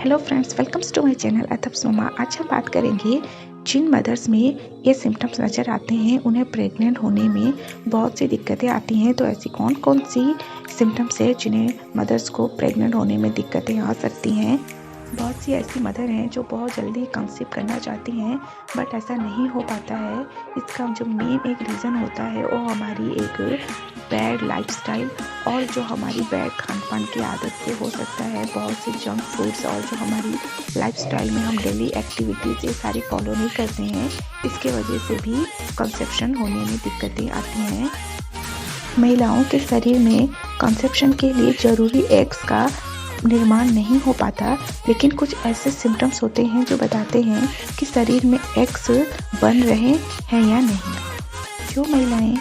Hello friends, welcomes to my channel अथप्स ममा। आज हम बात करेंगे जिन मदर्स में ये सिम्टम्स नज़र आते हैं, उन्हें प्रेग्नेंट होने में बहुत सी दिक्कतें आती हैं। तो ऐसी कौन कौन सी सिम्टम्स है जिन्हें मदर्स को प्रेग्नेंट होने में दिक्कतें आ सकती हैं। बहुत सी ऐसी मदर हैं जो बहुत जल्दी कंसीव करना चाहती हैं, बट ऐसा नहीं हो पाता है। इसका जो मेन एक रीज़न होता है वो हमारी एक बैड लाइफस्टाइल और जो हमारी बैड खान पान की आदत से हो सकता है। बहुत से जंक फूड्स और जो हमारी लाइफस्टाइल में हम डेली एक्टिविटीज़ ये सारी फॉलो नहीं करते हैं, इसके वजह से भी कंसेप्शन होने में दिक्कतें आती हैं। महिलाओं के शरीर में कंसेप्शन के लिए ज़रूरी एग्स का निर्माण नहीं हो पाता, लेकिन कुछ ऐसे सिम्टम्स होते हैं जो बताते हैं कि शरीर में एग्स बन रहे हैं या नहीं। जो महिलाएं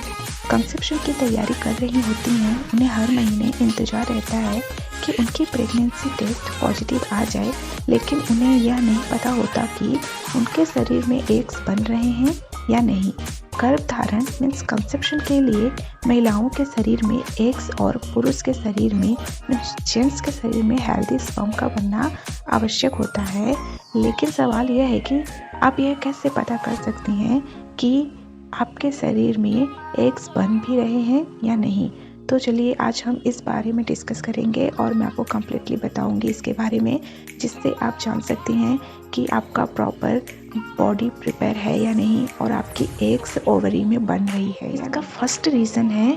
कंसेप्शन की तैयारी कर रही होती हैं, उन्हें हर महीने इंतजार रहता है कि उनकी प्रेगनेंसी टेस्ट पॉजिटिव आ जाए, लेकिन उन्हें यह नहीं पता होता कि उनके शरीर में एग्स बन रहे हैं या नहीं। गर्भधारण मीन्स कंसेप्शन के लिए महिलाओं के शरीर में एग्स और पुरुष के शरीर में जेंट्स के शरीर में हेल्दी स्पर्म का बनना आवश्यक होता है। लेकिन सवाल यह है कि आप यह कैसे पता कर सकती हैं कि आपके शरीर में एग्स बन भी रहे हैं या नहीं। तो चलिए आज हम इस बारे में डिस्कस करेंगे और मैं आपको कम्प्लीटली बताऊंगी इसके बारे में, जिससे आप जान सकते हैं कि आपका प्रॉपर बॉडी प्रिपेयर है या नहीं और आपकी एग्स ओवरी में बन रही है। इसका फर्स्ट रीज़न है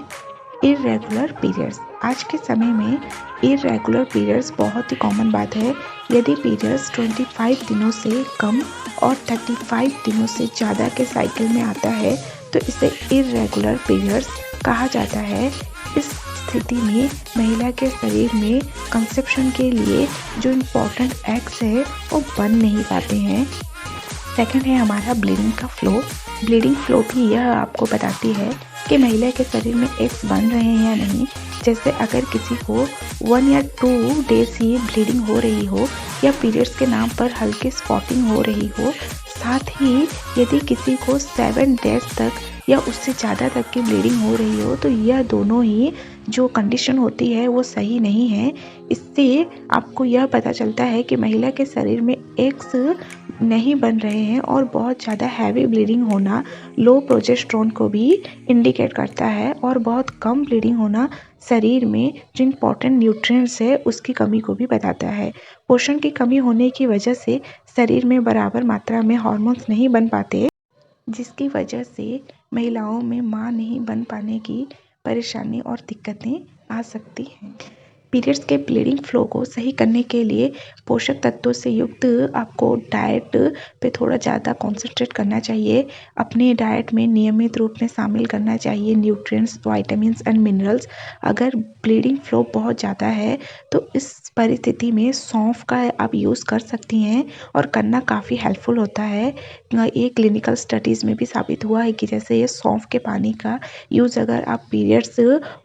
इरेगुलर पीरियड्स। आज के समय में इरेगुलर पीरियड्स बहुत ही कॉमन बात है। यदि पीरियड्स 25 दिनों से कम और 35 दिनों से ज़्यादा के साइकिल में आता है तो इसे इरेगुलर पीरियड्स कहा जाता है। इस स्थिति में महिला के शरीर में कंसेप्शन के लिए जो इम्पोर्टेंट एग्स है वो बन नहीं पाते हैं। सेकंड है हमारा ब्लीडिंग का फ्लो। ब्लीडिंग फ्लो भी यह आपको बताती है कि महिला के शरीर में एग्स बन रहे हैं या नहीं। जैसे अगर किसी को 1 या 2 डेज ही ब्लीडिंग हो रही हो या पीरियड्स के नाम पर हल्की स्पॉटिंग हो रही हो, साथ ही यदि किसी को 7 डेज तक या उससे ज़्यादा तक की ब्लीडिंग हो रही हो, तो यह दोनों ही जो कंडीशन होती है वो सही नहीं है। इससे आपको यह पता चलता है कि महिला के शरीर में एग्स नहीं बन रहे हैं और बहुत ज़्यादा हैवी ब्लीडिंग होना लो प्रोजेस्टेरोन को भी इंडिकेट करता है और बहुत कम ब्लीडिंग होना शरीर में जो इम्पोर्टेंट न्यूट्रिएंट्स है उसकी कमी को भी बताता है। पोषण की कमी होने की वजह से शरीर में बराबर मात्रा में हार्मोन्स नहीं बन पाते, जिसकी वजह से महिलाओं में मां नहीं बन पाने की परेशानी और दिक्कतें आ सकती हैं। पीरियड्स के ब्लीडिंग फ्लो को सही करने के लिए पोषक तत्वों से युक्त आपको डाइट पे थोड़ा ज़्यादा कंसंट्रेट करना चाहिए। अपने डाइट में नियमित रूप में शामिल करना चाहिए न्यूट्रिएंट्स, विटामिन्स एंड मिनरल्स। अगर ब्लीडिंग फ्लो बहुत ज़्यादा है तो इस परिस्थिति में सौंफ का आप यूज़ कर सकती हैं और करना काफ़ी हेल्पफुल होता है। ये क्लिनिकल स्टडीज़ में भी साबित हुआ है कि जैसे ये सौंफ के पानी का यूज़ अगर आप पीरियड्स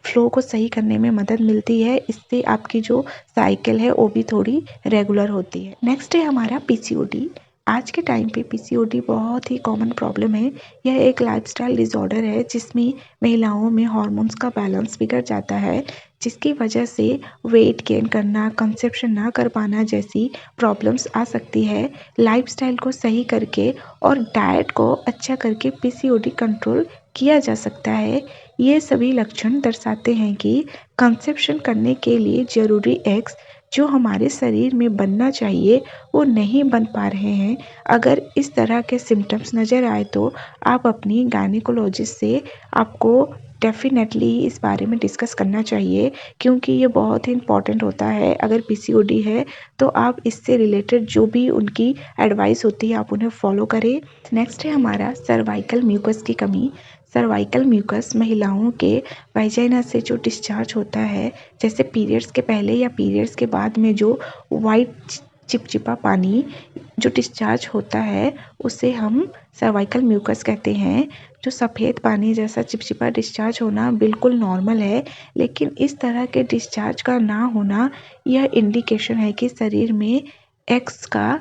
फ्लो को सही करने में मदद मिलती है, इससे आपकी जो साइकिल है वो भी थोड़ी रेगुलर होती है। नेक्स्ट है हमारा पीसीओडी। आज के टाइम पे पीसीओडी बहुत ही कॉमन प्रॉब्लम है। यह एक लाइफस्टाइल डिसऑर्डर है जिसमें महिलाओं में हार्मोन्स का बैलेंस बिगड़ जाता है, जिसकी वजह से वेट गेन करना, कंसेप्शन ना कर पाना जैसी प्रॉब्लम्स आ सकती है। लाइफस्टाइल को सही करके और डाइट को अच्छा करके पीसीओडी कंट्रोल किया जा सकता है। ये सभी लक्षण दर्शाते हैं कि कंसेप्शन करने के लिए ज़रूरी एग्स जो हमारे शरीर में बनना चाहिए वो नहीं बन पा रहे हैं। अगर इस तरह के सिम्टम्स नज़र आए तो आप अपनी गायनेकोलॉजिस्ट से आपको डेफिनेटली इस बारे में डिस्कस करना चाहिए, क्योंकि ये बहुत ही इम्पॉर्टेंट होता है। अगर पीसीओडी है तो आप इससे रिलेटेड जो भी उनकी एडवाइस होती है आप उन्हें फॉलो करें। नेक्स्ट है हमारा सर्वाइकल म्यूकस की कमी। सर्वाइकल म्यूकस महिलाओं के वाजाइना से जो डिस्चार्ज होता है, जैसे पीरियड्स के पहले या पीरियड्स के बाद में जो वाइट चिपचिपा पानी जो डिस्चार्ज होता है उसे हम सर्वाइकल म्यूकस कहते हैं। जो सफ़ेद पानी जैसा चिपचिपा डिस्चार्ज होना बिल्कुल नॉर्मल है, लेकिन इस तरह के डिस्चार्ज का ना होना यह इंडिकेशन है कि शरीर में एग्स का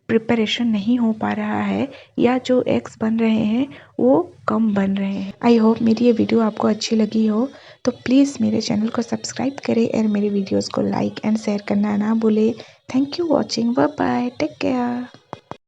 प्रिपरेशन नहीं हो पा रहा है या जो एग्स बन रहे हैं वो कम बन रहे हैं। आई होप मेरी ये वीडियो आपको अच्छी लगी हो, तो प्लीज़ मेरे चैनल को सब्सक्राइब करें और मेरे वीडियोस को लाइक एंड शेयर करना ना भूलें। Thank you watching, bye bye, take care.